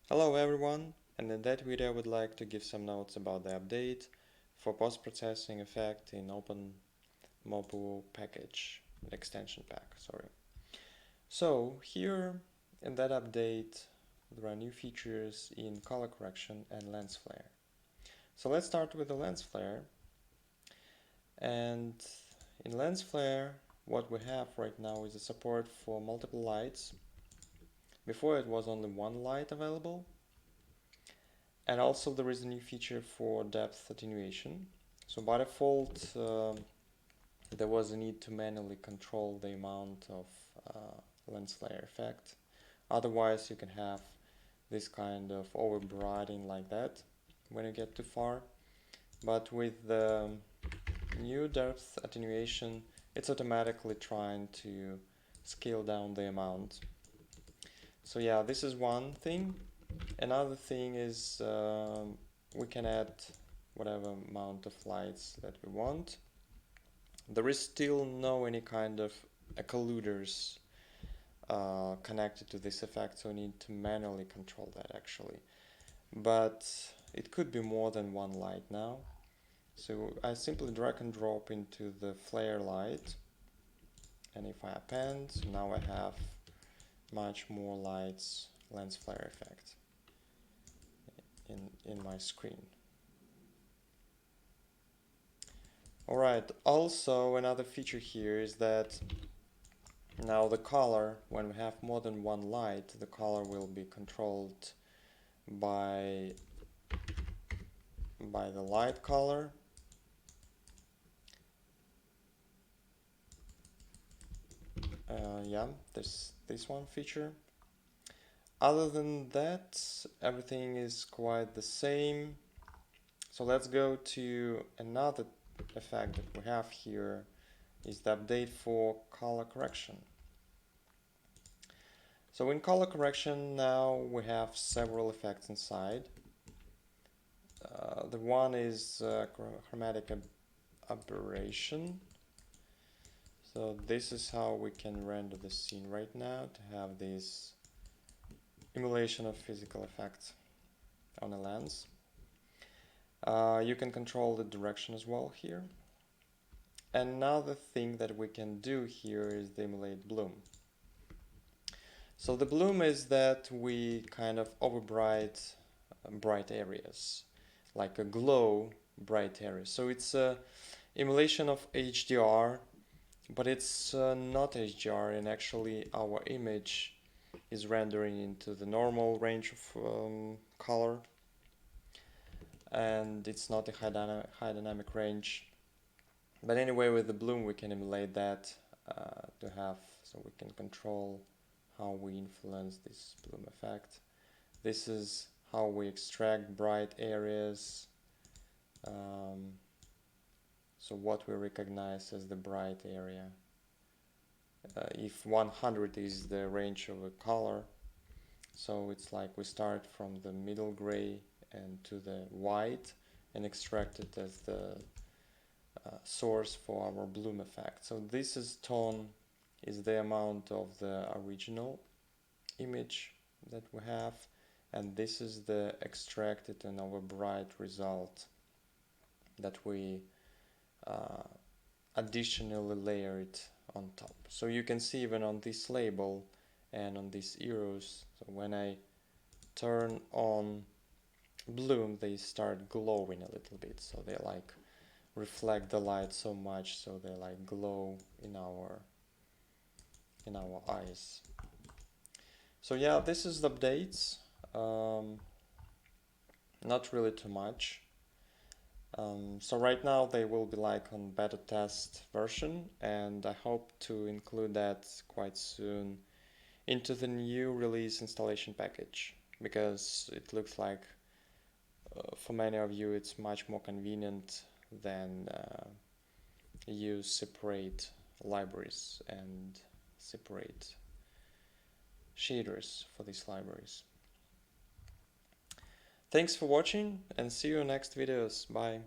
Hello everyone, and in that video I would like to give some notes about the update for post-processing effect in OpenMobile package, extension pack, sorry. So here in that update there are new features in color correction and lens flare. So let's start with the lens flare. And in lens flare what we have right now is a support for multiple lights. Before it was only one light available. And also there is a new feature for depth attenuation. So by default, there was a need to manually control the amount of lens flare effect. Otherwise, you can have this kind of overbrighting like that when you get too far. But with the new depth attenuation, it's automatically trying to scale down the amount. So yeah, this is one thing. Another thing is we can add whatever amount of lights that we want. There is still no any kind of occluders connected to this effect, so we need to manually control that actually. But it could be more than one light now. So I simply drag and drop into the flare light, and if I append, so now I have much more lights lens flare effect in my screen. Alright, also another feature here is that now the color, when we have more than one light, the color will be controlled by the light color. Yeah, this one feature. Other than that, everything is quite the same. So let's go to another effect that we have here, is the update for color correction. So in color correction now we have several effects inside. The one is chromatic aberration. So this is how we can render the scene right now to have this emulation of physical effects on a lens. You can control the direction as well here. Another thing that we can do here is the emulate bloom. So the bloom is that we kind of overbright bright areas, like a glow bright area. So it's a emulation of HDR, but it's not HDR, and actually our image is rendering into the normal range of color, and it's not a high dynamic range. But anyway, with the bloom we can emulate that to have, so we can control how we influence this bloom effect. This is how we extract bright areas. So what we recognize as the bright area. If 100 is the range of a color, so it's like we start from the middle gray and to the white and extract it as the source for our bloom effect. So this is tone, is the amount of the original image that we have, and this is the extracted and our bright result that we additionally layer it on top. So you can see even on this label and on these arrows, so when I turn on bloom, they start glowing a little bit, so they like reflect the light so much, so they like glow in our eyes. So yeah, this is the updates. Not really too much. So right now they will be like on beta test version, and I hope to include that quite soon into the new release installation package, because it looks like for many of you it's much more convenient than use separate libraries and separate shaders for these libraries. Thanks for watching, and see you in next videos. Bye.